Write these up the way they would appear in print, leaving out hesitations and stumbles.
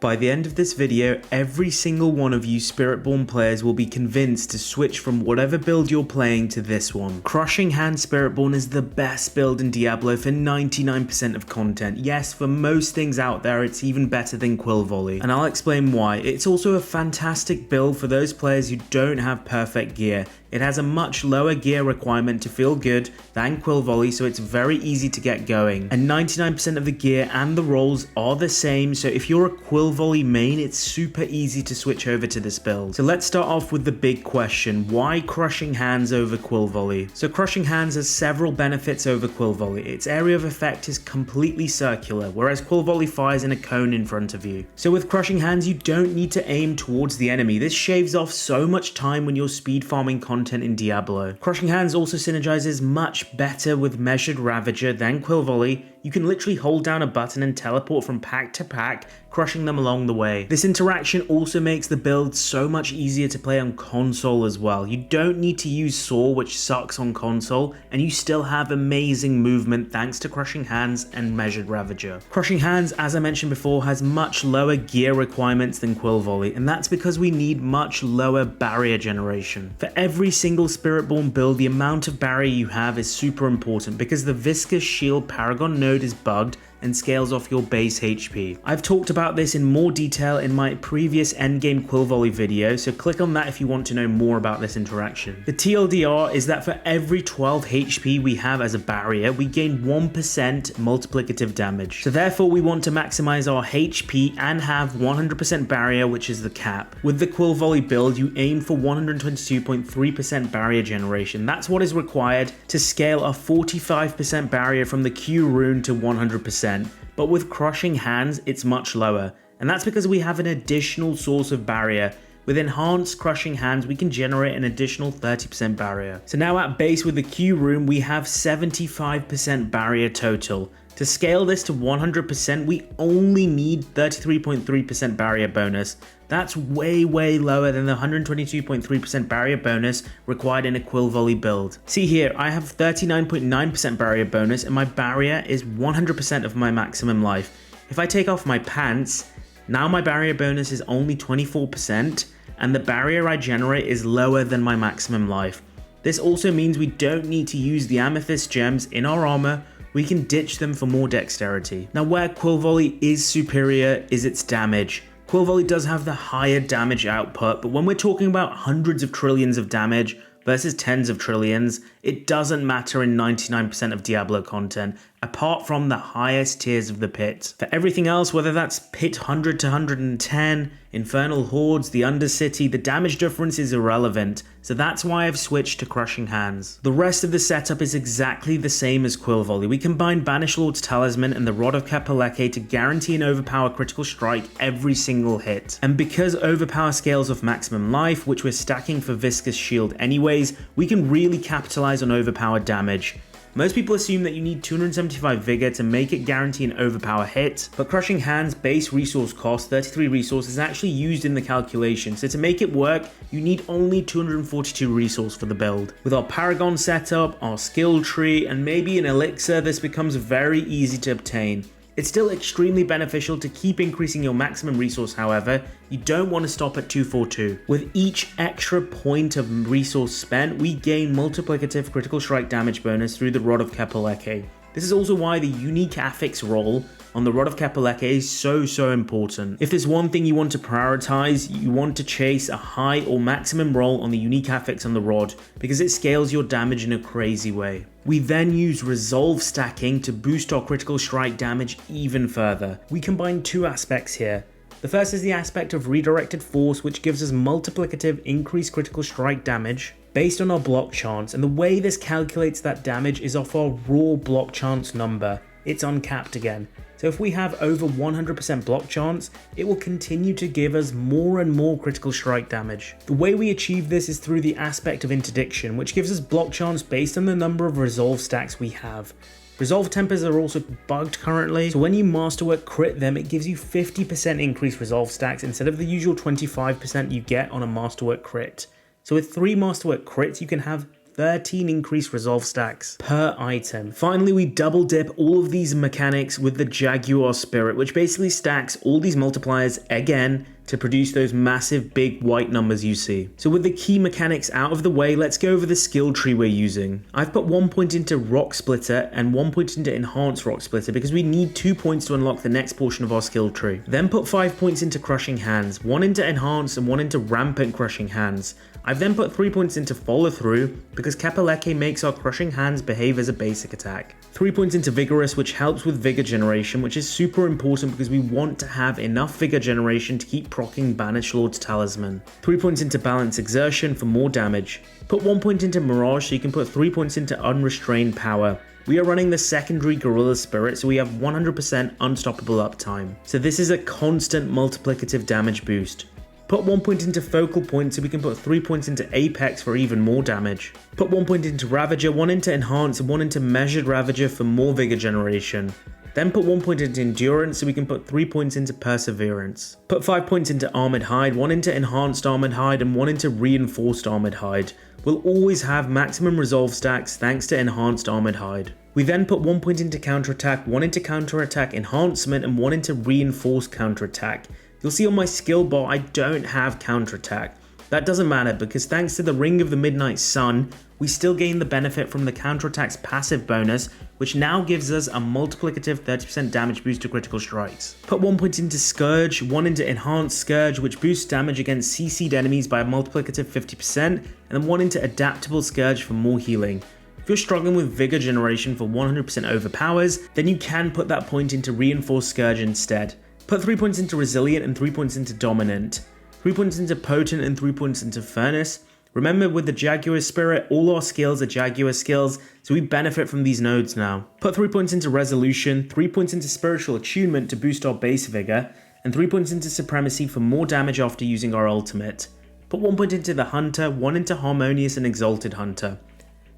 By the end of this video, every single one of you Spiritborn players will be convinced to switch from whatever build you're playing to this one. Crushing Hand Spiritborn is the best build in Diablo for 99% of content. Yes, for most things out there, it's even better than Quill Volley, and I'll explain why. It's also a fantastic build for those players who don't have perfect gear. It has a much lower gear requirement to feel good than Quill Volley, so it's very easy to get going. And 99% of the gear and the rolls are the same, so if you're a Quill Volley main, it's super easy to switch over to this build. So let's start off with the big question: why Crushing Hands over Quill Volley? So Crushing Hands has several benefits over Quill Volley. Its area of effect is completely circular, whereas Quill Volley fires in a cone in front of you. So with Crushing Hands, you don't need to aim towards the enemy. This shaves off so much time when you're speed farming content in Diablo. Crushing Hands also synergizes much better with Measured Ravager than Quill Volley. You can literally hold down a button and teleport from pack to pack, crushing them along the way. This interaction also makes the build so much easier to play on console as well. You don't need to use Saw, which sucks on console, and you still have amazing movement thanks to Crushing Hands and Measured Ravager. Crushing Hands, as I mentioned before, has much lower gear requirements than Quill Volley, and that's because we need much lower barrier generation. For every single Spiritborn build, the amount of barrier you have is super important because the Viscous Shield Paragon node is bugged and scales off your base HP. I've talked about this in more detail in my previous endgame Quill Volley video, so click on that if you want to know more about this interaction. The TLDR is that for every 12 HP we have as a barrier, we gain 1% multiplicative damage. So therefore we want to maximize our HP and have 100% barrier, which is the cap. With the Quill Volley build, you aim for 122.3% barrier generation. That's what is required to scale a 45% barrier from the Q rune to 100%. But with Crushing Hands, it's much lower. And that's because we have an additional source of barrier. With Enhanced Crushing Hands, we can generate an additional 30% barrier. So now at base with the Q rune, we have 75% barrier total. To scale this to 100%, we only need 33.3% barrier bonus. That's way lower than the 122.3% barrier bonus required in a Quill Volley build. See here, I have 39.9% barrier bonus and my barrier is 100% of my maximum life. If I take off my pants, now my barrier bonus is only 24% and the barrier I generate is lower than my maximum life. This also means we don't need to use the amethyst gems in our armor. We can ditch them for more dexterity. Now where Quill Volley is superior is its damage. Quill Volley does have the higher damage output, but when we're talking about hundreds of trillions of damage versus tens of trillions, it doesn't matter in 99% of Diablo content, apart from the highest tiers of the pit. For everything else, whether that's pit 100 to 110, infernal hordes, the undercity, the damage difference is irrelevant, so that's why I've switched to Crushing Hands. The rest of the setup is exactly the same as Quill Volley. We combine Banish Lord's Talisman and the Rod of Kapaleke to guarantee an overpower critical strike every single hit. And because overpower scales off maximum life, which we're stacking for Viscous Shield anyways, we can really capitalize on overpower damage. Most people assume that you need 275 vigor to make it guarantee an overpower hit, but Crushing Hands base resource cost, 33 resource, is actually used in the calculation, so to make it work, you need only 242 resource for the build. With our Paragon setup, our skill tree, and maybe an elixir, this becomes very easy to obtain. It's still extremely beneficial to keep increasing your maximum resource, however, you don't want to stop at 242. With each extra point of resource spent, we gain multiplicative critical strike damage bonus through the Rod of Kapaleke. This is also why the unique affix roll on the Rod of Kapaleke is so important. If there's one thing you want to prioritize, you want to chase a high or maximum roll on the unique affix on the Rod, because it scales your damage in a crazy way. We then use resolve stacking to boost our critical strike damage even further. We combine two aspects here. The first is the aspect of redirected force, which gives us multiplicative increased critical strike damage based on our block chance, and the way this calculates that damage is off our raw block chance number. It's uncapped again. So if we have over 100% block chance, it will continue to give us more and more critical strike damage. The way we achieve this is through the aspect of interdiction, which gives us block chance based on the number of resolve stacks we have. Resolve tempers are also bugged currently, so when you masterwork crit them, it gives you 50% increased resolve stacks instead of the usual 25% you get on a masterwork crit. So with 3 masterwork crits, you can have 13 increased resolve stacks per item. Finally, we double dip all of these mechanics with the Jaguar Spirit, which basically stacks all these multipliers again to produce those massive big white numbers you see. So with the key mechanics out of the way, let's go over the skill tree we're using. I've put 1 point into Rock Splitter and 1 point into Enhanced Rock Splitter because we need 2 points to unlock the next portion of our skill tree. Then put 5 points into Crushing Hands, 1 into Enhanced and 1 into Rampant Crushing Hands. I've then put 3 points into Follow Through because Kapaleke makes our Crushing Hands behave as a basic attack. 3 points into Vigorous, which helps with Vigor generation, which is super important because we want to have enough Vigor generation to keep proccing Banished Lord's Talisman. 3 points into Balance Exertion for more damage. Put 1 point into Mirage so you can put 3 points into Unrestrained Power. We are running the secondary Gorilla Spirit, so we have 100% unstoppable uptime. So this is a constant multiplicative damage boost. Put 1 point into Focal Point so we can put 3 points into Apex for even more damage. Put 1 point into Ravager, 1 into Enhance and 1 into Measured Ravager for more Vigor generation. Then put 1 point into Endurance so we can put 3 points into Perseverance. Put 5 points into Armored Hide, 1 into Enhanced Armored Hide and 1 into Reinforced Armored Hide. We'll always have maximum resolve stacks thanks to Enhanced Armored Hide. We then put 1 point into Counterattack, 1 into Counterattack Enhancement and 1 into Reinforced Counterattack. You'll see on my skill bar I don't have Counterattack. That doesn't matter because thanks to the Ring of the Midnight Sun, we still gain the benefit from the Counterattack's passive bonus, which now gives us a multiplicative 30% damage boost to critical strikes. Put 1 point into Scourge, 1 into Enhanced Scourge, which boosts damage against CC'd enemies by a multiplicative 50%, and then 1 into Adaptable Scourge for more healing. If you're struggling with Vigor generation for 100% overpowers, then you can put that point into Reinforced Scourge instead. Put 3 points into Resilient and 3 points into Dominant. 3 points into Potent and 3 points into Furnace. Remember, with the Jaguar Spirit, all our skills are Jaguar skills, so we benefit from these nodes now. Put 3 points into Resolution, 3 points into Spiritual Attunement to boost our base Vigor, and 3 points into Supremacy for more damage after using our ultimate. Put 1 point into the Hunter, 1 into Harmonious and Exalted Hunter.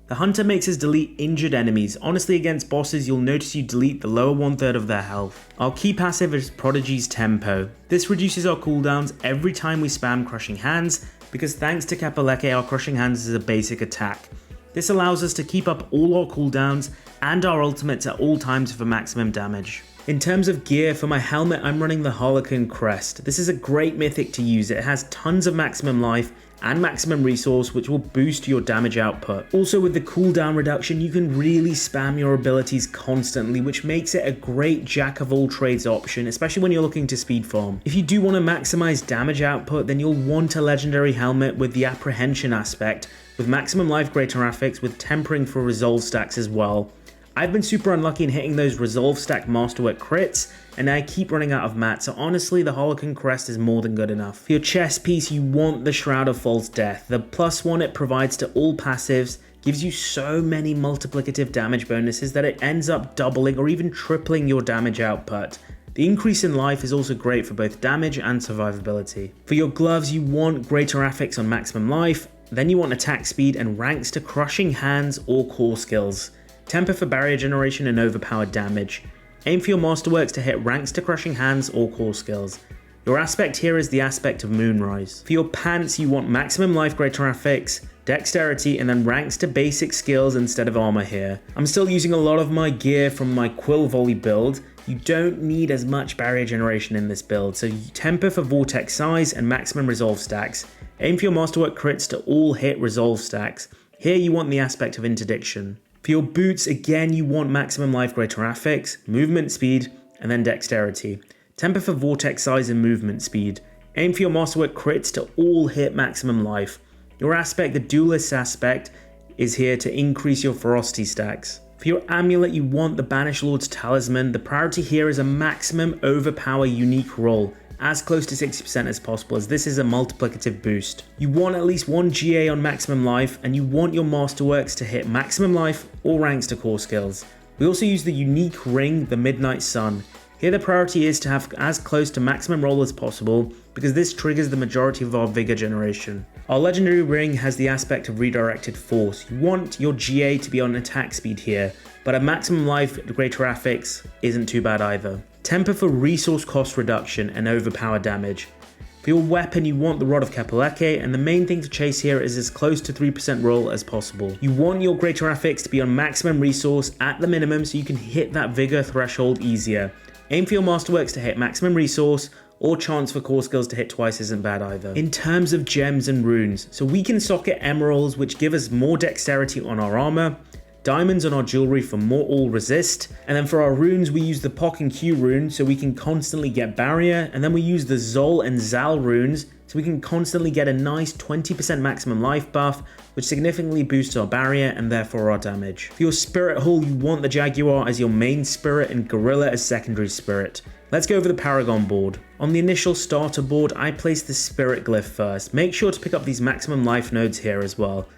The Hunter makes us delete injured enemies. Honestly, against bosses, you'll notice you delete the lower 1/3 of their health. Our key passive is Prodigy's Tempo. This reduces our cooldowns every time we spam Crushing Hands, because thanks to Kapaleke, our Crushing Hands is a basic attack. This allows us to keep up all our cooldowns and our ultimates at all times for maximum damage. In terms of gear, for my helmet, I'm running the Harlequin Crest. This is a great mythic to use. It has tons of maximum life and maximum resource, which will boost your damage output. Also, with the cooldown reduction, you can really spam your abilities constantly, which makes it a great jack of all trades option, especially when you're looking to speed farm. If you do want to maximize damage output, then you'll want a legendary helmet with the apprehension aspect, with maximum life greater affix with tempering for resolve stacks as well. I've been super unlucky in hitting those resolve stack masterwork crits, and I keep running out of mats, so honestly the Harlequin Crest is more than good enough. For your chest piece, you want the Shroud of False Death. The +1 it provides to all passives gives you so many multiplicative damage bonuses that it ends up doubling or even tripling your damage output. The increase in life is also great for both damage and survivability. For your gloves, you want greater affix on maximum life, then you want attack speed and ranks to Crushing Hands or core skills. Temper for barrier generation and overpowered damage. Aim for your masterworks to hit ranks to Crushing Hands or core skills. Your aspect here is the aspect of Moonrise. For your pants, you want maximum life greater affix, dexterity, and then ranks to basic skills instead of armor here. I'm still using a lot of my gear from my Quill Volley build. You don't need as much barrier generation in this build, so you temper for vortex size and maximum resolve stacks. Aim for your masterwork crits to all hit resolve stacks. Here you want the aspect of interdiction. For your boots, again you want maximum life greater affix, movement speed, and then dexterity. Temper for vortex size and movement speed. Aim for your masterwork crits to all hit maximum life. Your aspect, the duelist aspect, is here to increase your ferocity stacks. For your amulet, you want the Banished Lord's Talisman. The priority here is a maximum overpower unique roll, as close to 60% as possible, as this is a multiplicative boost. You want at least 1 GA on maximum life, and you want your masterworks to hit maximum life or ranks to core skills. We also use the unique ring, the Midnight Sun. Here the priority is to have as close to maximum roll as possible, because this triggers the majority of our vigor generation. Our legendary ring has the aspect of redirected force. You want your GA to be on attack speed here, but a maximum life greater affix isn't too bad either. Temper for resource cost reduction and overpower damage. For your weapon, you want the Rod of Kapaleke, and the main thing to chase here is as close to 3% roll as possible. You want your greater affix to be on maximum resource at the minimum so you can hit that vigor threshold easier. Aim for your masterworks to hit maximum resource, or chance for core skills to hit twice isn't bad either. In terms of gems and runes, so we can socket emeralds which give us more dexterity on our armor, diamonds on our jewelry for more all resist, and then for our runes we use the Pock and Q rune so we can constantly get barrier, and then we use the Zol and Zal runes so we can constantly get a nice 20% maximum life buff, which significantly boosts our barrier and therefore our damage. For your spirit hull, you want the Jaguar as your main spirit and Gorilla as secondary spirit. Let's go over the Paragon board. On the initial starter board, I placed the Spirit Glyph first. Make sure to pick up these maximum life nodes here as well.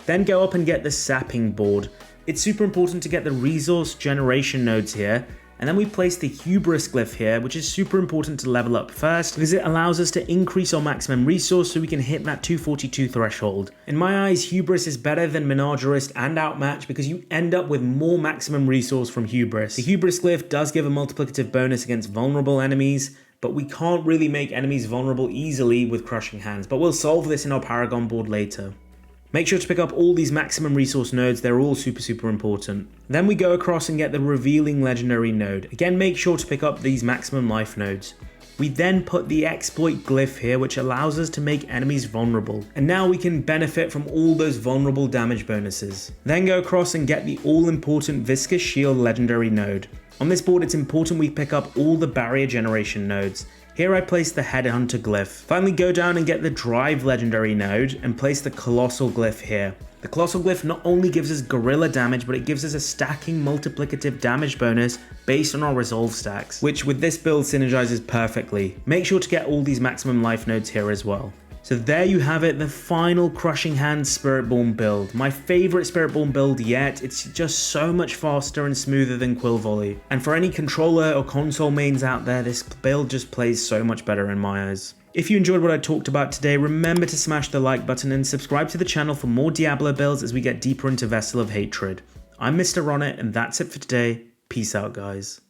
Then go up and get the Sapping board. It's super important to get the resource generation nodes here, and then we place the Hubris Glyph here, which is super important to level up first because it allows us to increase our maximum resource so we can hit that 242 threshold. In my eyes, Hubris is better than Menagerist and Outmatch because you end up with more maximum resource from Hubris. The Hubris Glyph does give a multiplicative bonus against vulnerable enemies, but we can't really make enemies vulnerable easily with Crushing Hands, but we'll solve this in our Paragon board later. Make sure to pick up all these maximum resource nodes, they're all super important. Then we go across and get the Revealing Legendary node. Again, make sure to pick up these maximum life nodes. We then put the Exploit Glyph here, which allows us to make enemies vulnerable. And now we can benefit from all those vulnerable damage bonuses. Then go across and get the all-important Viscous Shield Legendary node. On this board, it's important we pick up all the barrier generation nodes. Here I place the Headhunter Glyph. Finally go down and get the Drive Legendary node and place the Colossal Glyph here. The Colossal Glyph not only gives us gorilla damage, but it gives us a stacking multiplicative damage bonus based on our resolve stacks, which with this build synergizes perfectly. Make sure to get all these maximum life nodes here as well. So there you have it, the final Crushing Hands Spiritborn build. My favorite Spiritborn build yet. It's just so much faster and smoother than Quill Volley. And for any controller or console mains out there, this build just plays so much better in my eyes. If you enjoyed what I talked about today, remember to smash the like button and subscribe to the channel for more Diablo builds as we get deeper into Vessel of Hatred. I'm Mr. Ronnet, and that's it for today. Peace out, guys.